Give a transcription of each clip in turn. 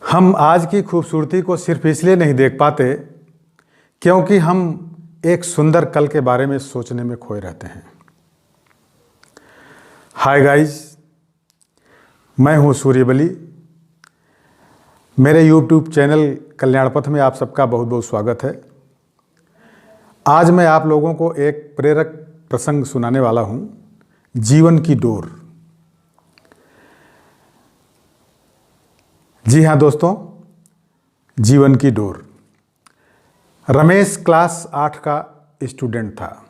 हम आज की खूबसूरती को सिर्फ इसलिए नहीं देख पाते क्योंकि हम एक सुंदर कल के बारे में सोचने में खोए रहते हैं। हाय गाइस, मैं हूं सूर्यबली। मेरे यूट्यूब चैनल कल्याण पथ में आप सबका बहुत बहुत स्वागत है। आज मैं आप लोगों को एक प्रेरक प्रसंग सुनाने वाला हूं, जीवन की डोर। जी हाँ दोस्तों, जीवन की डोर। रमेश क्लास 8 का स्टूडेंट था।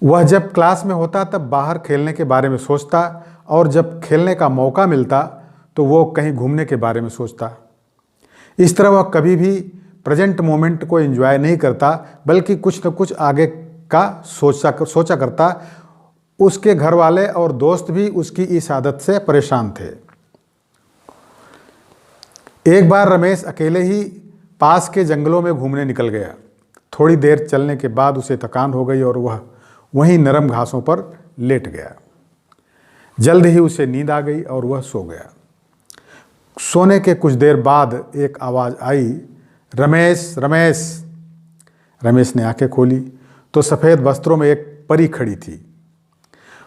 वह जब क्लास में होता तब बाहर खेलने के बारे में सोचता और जब खेलने का मौका मिलता तो वो कहीं घूमने के बारे में सोचता। इस तरह वह कभी भी प्रेजेंट मोमेंट को एंजॉय नहीं करता, बल्कि कुछ न कुछ आगे का सोचा करता। उसके घर वाले और दोस्त भी उसकी इस आदत से परेशान थे। एक बार रमेश अकेले ही पास के जंगलों में घूमने निकल गया। थोड़ी देर चलने के बाद उसे थकान हो गई और वह वहीं नरम घासों पर लेट गया। जल्द ही उसे नींद आ गई और वह सो गया। सोने के कुछ देर बाद एक आवाज़ आई, रमेश रमेश। रमेश ने आंखें खोली तो सफ़ेद वस्त्रों में एक परी खड़ी थी।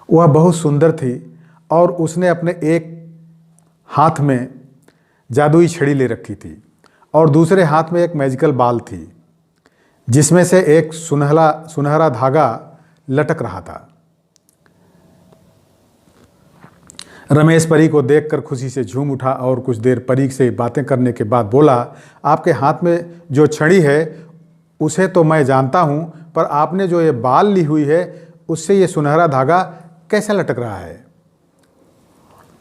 वह बहुत सुंदर थी और उसने अपने एक हाथ में जादुई छड़ी ले रखी थी और दूसरे हाथ में एक मैजिकल बॉल थी जिसमें से एक सुनहरा धागा लटक रहा था। रमेश परी को देखकर खुशी से झूम उठा और कुछ देर परी से बातें करने के बाद बोला, आपके हाथ में जो छड़ी है उसे तो मैं जानता हूं, पर आपने जो ये बाल ली हुई है उससे ये सुनहरा धागा कैसे लटक रहा है?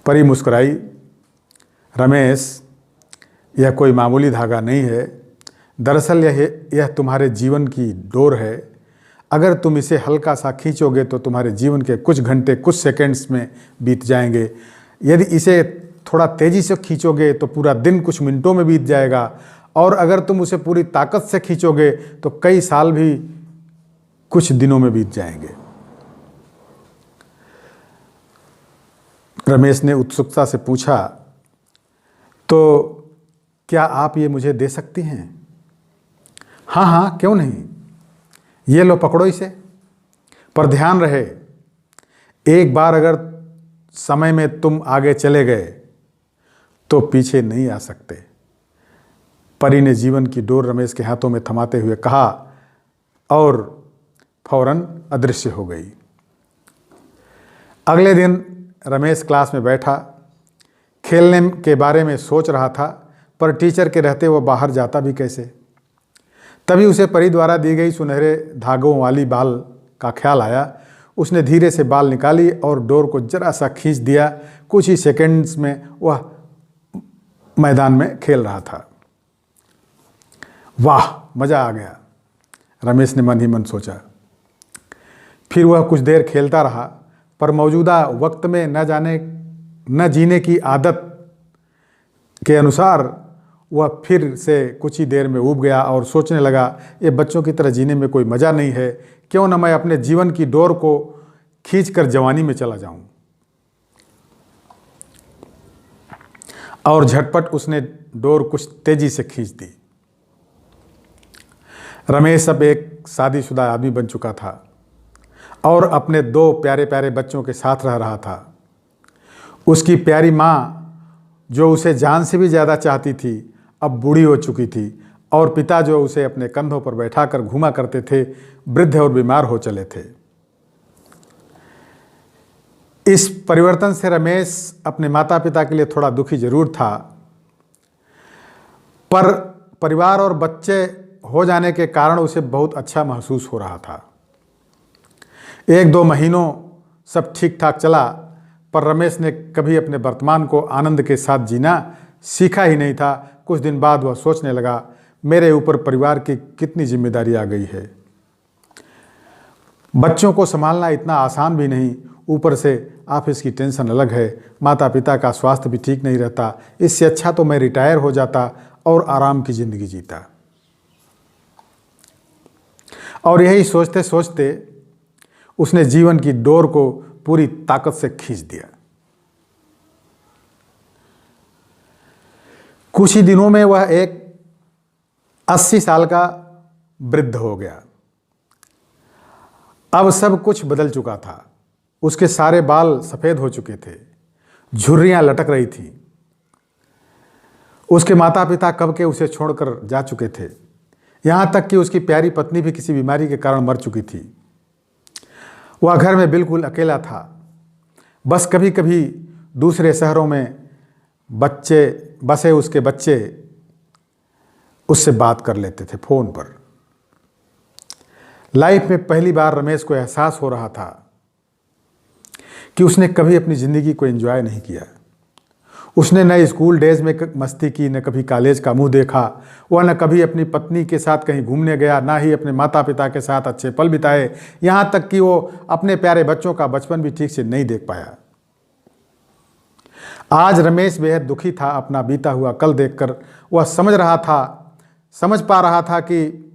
परी मुस्कुराई, रमेश, यह कोई मामूली धागा नहीं है। दरअसल यह तुम्हारे जीवन की डोर है। अगर तुम इसे हल्का सा खींचोगे तो तुम्हारे जीवन के कुछ घंटे कुछ सेकंड्स में बीत जाएंगे। यदि इसे थोड़ा तेज़ी से खींचोगे तो पूरा दिन कुछ मिनटों में बीत जाएगा, और अगर तुम उसे पूरी ताकत से खींचोगे तो कई साल भी कुछ दिनों में बीत जाएंगे। रमेश ने उत्सुकता से पूछा, तो क्या आप ये मुझे दे सकती हैं? हाँ हाँ, क्यों नहीं। ये लो, पकड़ो इसे। पर ध्यान रहे, एक बार अगर समय में तुम आगे चले गए तो पीछे नहीं आ सकते। परी ने जीवन की डोर रमेश के हाथों में थमाते हुए कहा और फौरन अदृश्य हो गई। अगले दिन रमेश क्लास में बैठा, खेलने के बारे में सोच रहा था, पर टीचर के रहते वह बाहर जाता भी कैसे। तभी उसे परी द्वारा दी गई सुनहरे धागों वाली बाल का ख्याल आया। उसने धीरे से बाल निकाली और डोर को जरा सा खींच दिया। कुछ ही सेकंड्स में वह मैदान में खेल रहा था। वाह, मज़ा आ गया, रमेश ने मन ही मन सोचा। फिर वह कुछ देर खेलता रहा, पर मौजूदा वक्त में न जीने की आदत के अनुसार वह फिर से कुछ ही देर में ऊब गया और सोचने लगा, ये बच्चों की तरह जीने में कोई मज़ा नहीं है। क्यों न मैं अपने जीवन की डोर को खींचकर जवानी में चला जाऊं। और झटपट उसने डोर कुछ तेजी से खींच दी। रमेश अब एक शादीशुदा आदमी बन चुका था और अपने 2 प्यारे प्यारे बच्चों के साथ रह रहा था। उसकी प्यारी माँ, जो उसे जान से भी ज़्यादा चाहती थी, अब बूढ़ी हो चुकी थी और पिता, जो उसे अपने कंधों पर बैठाकर घुमा करते थे, वृद्ध और बीमार हो चले थे। इस परिवर्तन से रमेश अपने माता पिता के लिए थोड़ा दुखी जरूर था, पर परिवार और बच्चे हो जाने के कारण उसे बहुत अच्छा महसूस हो रहा था। 1-2 महीनों सब ठीक ठाक चला, पर रमेश ने कभी अपने वर्तमान को आनंद के साथ जीना सीखा ही नहीं था। कुछ दिन बाद वह सोचने लगा, मेरे ऊपर परिवार की कितनी जिम्मेदारी आ गई है। बच्चों को संभालना इतना आसान भी नहीं, ऊपर से ऑफिस की टेंशन अलग है, माता पिता का स्वास्थ्य भी ठीक नहीं रहता। इससे अच्छा तो मैं रिटायर हो जाता और आराम की ज़िंदगी जीता। और यही सोचते सोचते उसने जीवन की डोर को पूरी ताकत से खींच दिया। कुछ ही दिनों में वह एक 80 साल का वृद्ध हो गया। अब सब कुछ बदल चुका था। उसके सारे बाल सफ़ेद हो चुके थे, झुर्रियां लटक रही थीं। उसके माता पिता कब के उसे छोड़कर जा चुके थे। यहाँ तक कि उसकी प्यारी पत्नी भी किसी बीमारी के कारण मर चुकी थी। वह घर में बिल्कुल अकेला था। बस कभी कभी दूसरे शहरों में बसे उसके बच्चे उससे बात कर लेते थे फ़ोन पर। लाइफ में पहली बार रमेश को एहसास हो रहा था कि उसने कभी अपनी ज़िंदगी को एंजॉय नहीं किया। उसने न स्कूल डेज में मस्ती की, न कभी कॉलेज का मुंह देखा। वह न कभी अपनी पत्नी के साथ कहीं घूमने गया, ना ही अपने माता पिता के साथ अच्छे पल बिताए। यहाँ तक कि वो अपने प्यारे बच्चों का बचपन भी ठीक से नहीं देख पाया। आज रमेश बेहद दुखी था अपना बीता हुआ कल देखकर। वह समझ पा रहा था कि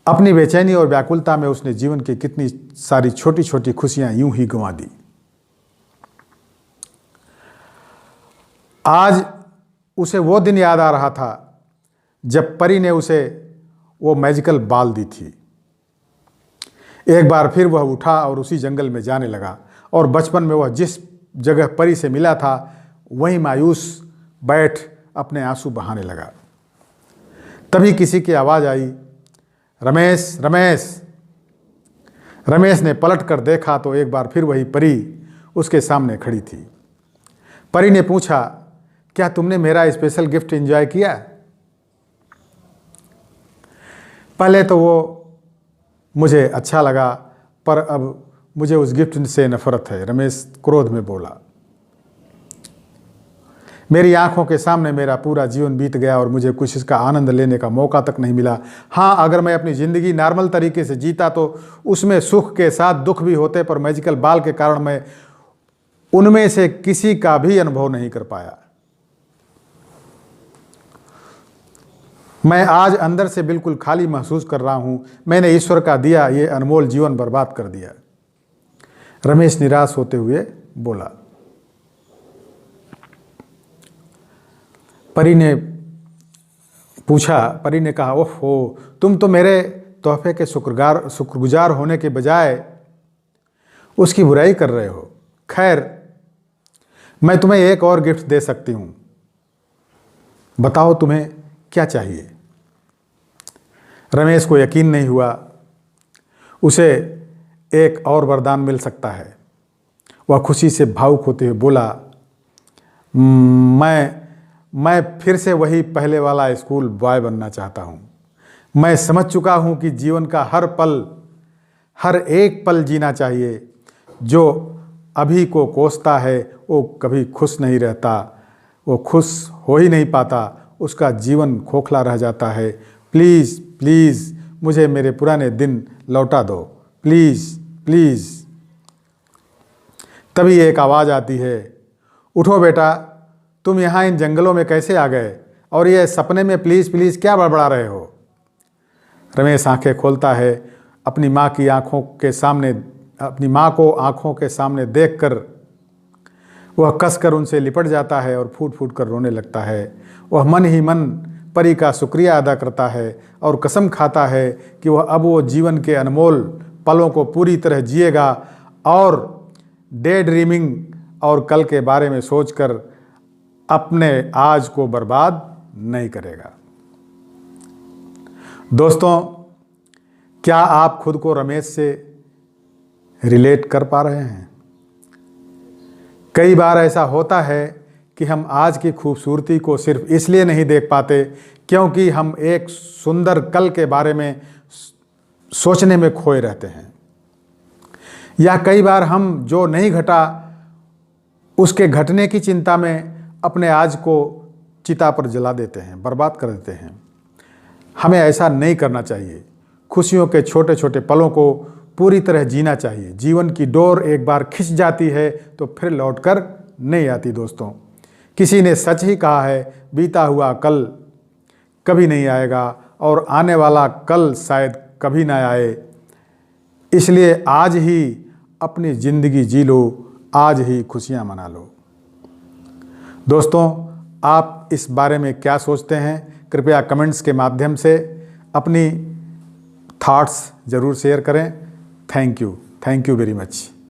अपनी बेचैनी और व्याकुलता में उसने जीवन की कितनी सारी छोटी छोटी खुशियां यूं ही गंवा दी। आज उसे वो दिन याद आ रहा था जब परी ने उसे वो मैजिकल बाल दी थी। एक बार फिर वह उठा और उसी जंगल में जाने लगा और बचपन में वह जिस जगह परी से मिला था वहीं मायूस बैठ अपने आंसू बहाने लगा। तभी किसी की आवाज़ आई, रमेश रमेश। रमेश ने पलट कर देखा तो एक बार फिर वही परी उसके सामने खड़ी थी। परी ने पूछा, क्या तुमने मेरा स्पेशल गिफ्ट एंजॉय किया? पहले तो वो मुझे अच्छा लगा, पर अब मुझे उस गिफ्ट से नफरत है, रमेश क्रोध में बोला। मेरी आंखों के सामने मेरा पूरा जीवन बीत गया और मुझे कुछ इसका आनंद लेने का मौका तक नहीं मिला। हाँ, अगर मैं अपनी ज़िंदगी नॉर्मल तरीके से जीता तो उसमें सुख के साथ दुख भी होते, पर मैजिकल बाल के कारण मैं उनमें से किसी का भी अनुभव नहीं कर पाया। मैं आज अंदर से बिल्कुल खाली महसूस कर रहा हूँ। मैंने ईश्वर का दिया ये अनमोल जीवन बर्बाद कर दिया। रमेश निराश होते हुए बोला। परी ने कहा, ओहो, तुम तो मेरे तोहफे के शुक्रगुजार होने के बजाय उसकी बुराई कर रहे हो। खैर, मैं तुम्हें एक और गिफ्ट दे सकती हूँ। बताओ तुम्हें क्या चाहिए? रमेश को यकीन नहीं हुआ उसे एक और वरदान मिल सकता है। वह खुशी से भावुक होते हुए बोला, मैं फिर से वही पहले वाला स्कूल बॉय बनना चाहता हूँ। मैं समझ चुका हूँ कि जीवन का हर एक पल जीना चाहिए। जो अभी को कोसता है वो कभी खुश नहीं रहता, वो खुश हो ही नहीं पाता, उसका जीवन खोखला रह जाता है। प्लीज़ प्लीज़ मुझे मेरे पुराने दिन लौटा दो, प्लीज़ प्लीज़। तभी एक आवाज़ आती है, उठो बेटा, तुम यहाँ इन जंगलों में कैसे आ गए? और ये सपने में प्लीज़ प्लीज़ क्या बड़बड़ा रहे हो? रमेश आंखें खोलता है। अपनी माँ को आंखों के सामने देखकर वह कसकर उनसे लिपट जाता है और फूट फूट कर रोने लगता है। वह मन ही मन परी का शुक्रिया अदा करता है और कसम खाता है कि वह अब वो जीवन के अनमोल पलों को पूरी तरह जिएगा और डे ड्रीमिंग और कल के बारे में सोचकर अपने आज को बर्बाद नहीं करेगा। दोस्तों, क्या आप खुद को रमेश से रिलेट कर पा रहे हैं? कई बार ऐसा होता है कि हम आज की खूबसूरती को सिर्फ इसलिए नहीं देख पाते क्योंकि हम एक सुंदर कल के बारे में सोचने में खोए रहते हैं, या कई बार हम जो नहीं घटा उसके घटने की चिंता में अपने आज को चिता पर जला देते हैं, बर्बाद कर देते हैं। हमें ऐसा नहीं करना चाहिए। खुशियों के छोटे छोटे पलों को पूरी तरह जीना चाहिए। जीवन की डोर एक बार खिंच जाती है तो फिर लौटकर नहीं आती। दोस्तों, किसी ने सच ही कहा है, बीता हुआ कल कभी नहीं आएगा और आने वाला कल शायद कभी ना आए। इसलिए आज ही अपनी ज़िंदगी जी लो, आज ही खुशियाँ मना लो। दोस्तों, आप इस बारे में क्या सोचते हैं? कृपया कमेंट्स के माध्यम से अपनी थॉट्स ज़रूर शेयर करें। Thank you very much.